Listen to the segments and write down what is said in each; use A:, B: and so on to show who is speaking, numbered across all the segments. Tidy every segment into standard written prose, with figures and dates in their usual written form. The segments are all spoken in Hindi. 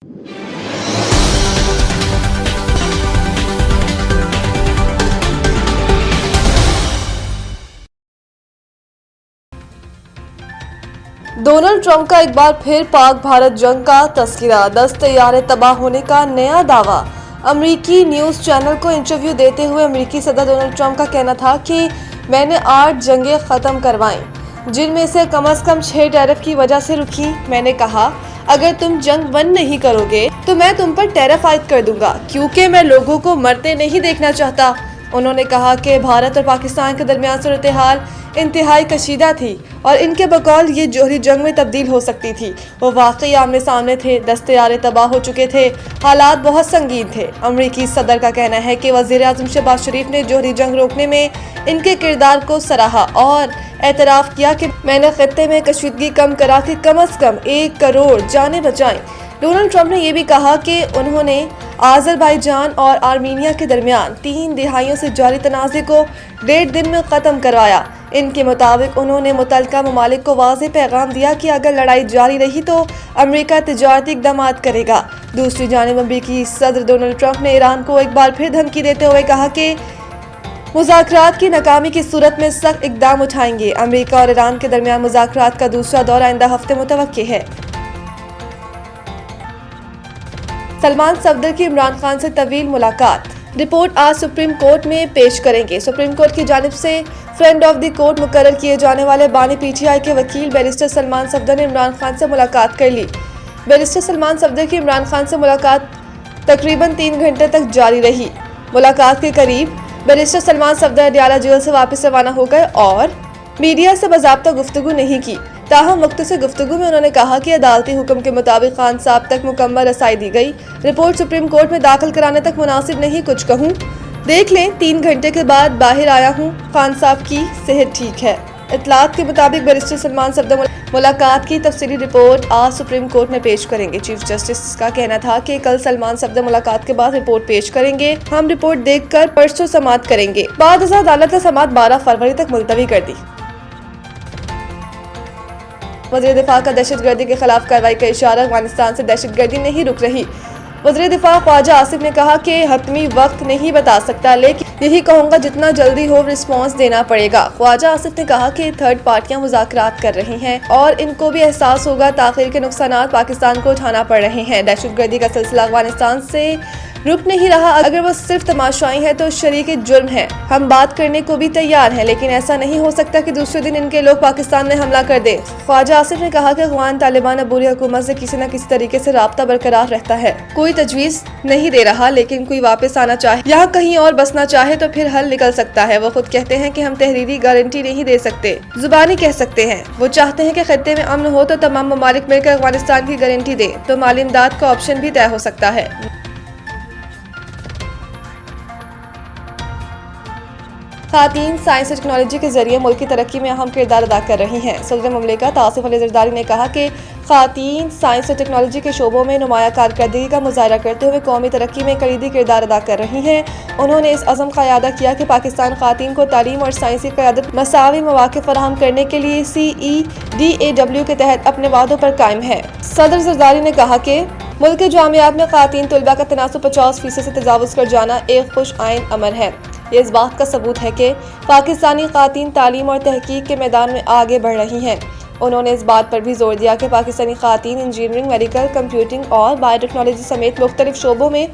A: डोनाल्ड ट्रंप का एक बार फिर पाक भारत जंग का तस्करा, 10 तैयारे तबाह होने का नया दावा। अमेरिकी न्यूज चैनल को इंटरव्यू देते हुए अमेरिकी सदर डोनाल्ड ट्रंप का कहना था कि मैंने 8 जंगें खत्म करवाईं, जिनमें से कम 6 टैरिफ की वजह से रुकी। मैंने कहा अगर तुम जंग बंद नहीं करोगे तो मैं तुम पर टैरिफ आयद कर दूंगा, क्योंकि मैं लोगों को मरते नहीं देखना चाहता। उन्होंने कहा कि भारत और पाकिस्तान के दरमियान सूरत हाल इंतहाई कशीदा थी और इनके बकौल ये जोहरी जंग में तब्दील हो सकती थी। वो वाकई आमने सामने थे, 10 तैयारे तबाह हो चुके थे, हालात बहुत संगीन थे। अमरीकी सदर का कहना है कि वज़ीर आज़म शहबाज शरीफ ने जोहरी जंग रोकने में इनके किरदार को सराहा और एतराफ़ किया कि मैंने खित्ते में कशीदगी कम करा के कम से कम 1 करोड़ जानें बचाईं। डोनाल्ड ट्रंप ने यह भी कहा कि उन्होंने आज़रबाईजान और आर्मीनिया के दरमियान 3 दिहाइयों से जारी तनाज़े को 1.5 दिन में ख़त्म करवाया। इनके मुताबिक उन्होंने मुतल्लिका ममालिक को वाज़ेह पैगाम दिया कि अगर लड़ाई जारी रही तो अमेरिका तिजारती इक़दामात करेगा। दूसरी जानिब अमेरिकी सदर डोनाल्ड ट्रंप ने ईरान को एक बार फिर धमकी देते हुए कहा कि मुज़ाकरात की नाकामी की सूरत में सख्त इक़दाम उठाएंगे। अमेरिका और ईरान के दरमियान मुज़ाकरात का दूसरा दौर आइंदा हफ्ते मुतवक्की है। सलमान सफदर की इमरान खान से तवील मुलाकात, रिपोर्ट आज सुप्रीम कोर्ट में पेश करेंगे। सुप्रीम कोर्ट की जानिब से फ्रेंड ऑफ द कोर्ट मुकर्रर किए जाने वाले बानी पीटीआई के वकील बैरिस्टर सलमान सफदर ने इमरान खान से मुलाकात कर ली। बैरिस्टर सलमान सफदर की इमरान खान से मुलाकात तकरीबन 3 घंटे तक जारी रही। मुलाकात के करीब बैरिस्टर सलमान सफदर अडियाला जेल से वापस रवाना हो गए और मीडिया से बाज़ाब्ता गुफ्तगू नहीं की। ताहम मुख्तसर गुफ्तगू में उन्होंने कहा कि अदालती हुक्म के मुताबिक खान साहब तक मुकम्मल रसाई दी गई। रिपोर्ट सुप्रीम कोर्ट में दाखिल कराने तक मुनासिब नहीं कुछ कहूँ, देख लें 3 घंटे के बाद बाहर आया हूँ, खान साहब की सेहत ठीक है। इतलात के मुताबिक बैरिस्टर सलमान सफदर मुलाकात की तफसीली रिपोर्ट आज सुप्रीम कोर्ट में पेश करेंगे। चीफ जस्टिस का कहना था कि कल सलमान सफदर मुलाकात के बाद रिपोर्ट पेश करेंगे। हम रिपोर्ट देखकर परसों समाअत करेंगे। बाद अदालत ने समाअत 12 फरवरी तक मुलतवी कर दी। वज़ीर दिफा का दहशतगर्दी के खिलाफ कार्रवाई का इशारा, अफगानिस्तान से दहशतगर्दी नहीं रुक रही। वज़ीर दिफा ख्वाजा आसिफ ने कहा कि हतमी वक्त नहीं बता सकता, लेकिन यही कहूँगा जितना जल्दी हो रिस्पॉन्स देना पड़ेगा। ख्वाजा आसिफ ने कहा कि थर्ड पार्टियां मुज़ाकरात कर रही हैं और इनको भी एहसास होगा ताख़ीर के नुकसानात पाकिस्तान को उठाना पड़ रहे हैं। दहशतगर्दी का सिलसिला अफगानिस्तान से रुक नहीं रहा। अगर वो सिर्फ तमाशाई है तो शरीक जुर्म है। हम बात करने को भी तैयार हैं, लेकिन ऐसा नहीं हो सकता कि दूसरे दिन इनके लोग पाकिस्तान में हमला कर दें। ख्वाजा आसिफ ने कहा कि अफगान तालिबान अबूरी हुकूमत से किसी न किसी तरीके से राब्ता बरकरार रहता है। कोई तजवीज़ नहीं दे रहा, लेकिन कोई वापस आना चाहे, यहाँ कहीं और बसना चाहे तो फिर हल निकल सकता है। वो खुद कहते हैं कि हम तहरीरी गारंटी नहीं दे सकते, जुबानी कह सकते हैं। वो चाहते हैं कि खत्ते में अमन हो तो तमाम ममालिक मिलकर अफगानिस्तान की गारंटी दें, तो माली इमदाद का ऑप्शन भी तय हो सकता है। खातीन साइंस और टेक्नोलॉजी के जरिए मुल्क की तरक्की में अहम किरदार अदा कर रही हैं। सदर मुमलिकत आसिफ अली जरदारी ने कहा कि खातीन साइंस और टेक्नोलॉजी के शोबों में नुमाया कारकर्दगी का मुजाहरा करते हुए कौमी तरक्की में कलीदी किरदार अदा कर रही हैं। उन्होंने इस अज़म का इयादा किया कि पाकिस्तान खातीन को तालीम और साइंसी क़यादत मसावी मौक़े फराहम करने के लिए CEDAW के तहत अपने वादों पर कायम है। सदर जरदारी ने कहा कि मुल्क के जामियात में खातीन तलबा का तनासुब 50% से तजावुज़ कर जाना एक खुश आइन अमर है। ये इस बात का सबूत है कि पाकिस्तानी खातीन तालीम और तहकीक के मैदान में आगे बढ़ रही हैं। उन्होंने इस बात पर भी जोर दिया कि पाकिस्तानी खातीन इंजीनियरिंग, मेडिकल, कंप्यूटिंग और बायोटेक्नोलॉजी समेत मुख्तलिफ शोबों में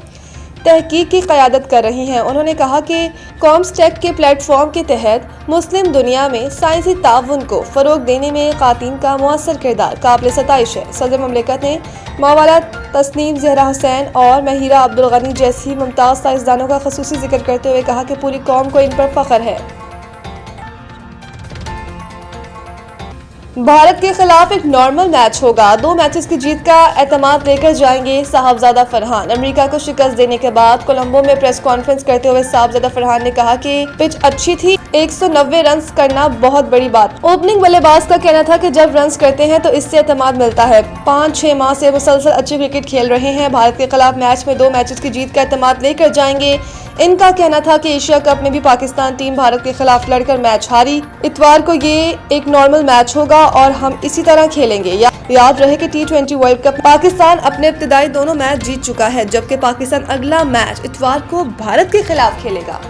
A: तहकीक की क़यादत कर रही हैं। उन्होंने कहा कि कॉम्सटेक के प्लेटफॉर्म के तहत मुस्लिम दुनिया में साइंसी ताउन को फ़रोग देने में खातीन का मुअस्सर किरदार काबिल सताइश है। सदर मुमलिकत ने मौलाना तस्नीम ज़हरा हुसैन और महिरा अब्दुल गनी जैसी मुमताज़ साइंसदानों का ख़ुसूसी जिक्र करते हुए कहा कि पूरी कौम को इन पर फ़ख्र है। भारत के खिलाफ एक नॉर्मल मैच होगा, 2 मैचेस की जीत का एतमाद लेकर जाएंगे साहबजादा फरहान। अमेरिका को शिकस्त देने के बाद कोलंबो में प्रेस कॉन्फ्रेंस करते हुए साहबजादा फरहान ने कहा कि पिच अच्छी थी, 190 रन करना बहुत बड़ी बात। ओपनिंग बल्लेबाज का कहना था कि जब रन करते हैं तो इससे एतमाद मिलता है। 5-6 माह से मुसलसल अच्छी क्रिकेट खेल रहे हैं। भारत के खिलाफ मैच में 2 मैचेस की जीत का एतमाद लेकर जाएंगे। इनका कहना था कि एशिया कप में भी पाकिस्तान टीम भारत के खिलाफ लड़कर मैच हारी। इतवार को ये एक नॉर्मल मैच होगा और हम इसी तरह खेलेंगे। याद रहे कि T20 वर्ल्ड कप पाकिस्तान अपने इब्तिदाई दोनों मैच जीत चुका है, जबकि पाकिस्तान अगला मैच इतवार को भारत के खिलाफ खेलेगा।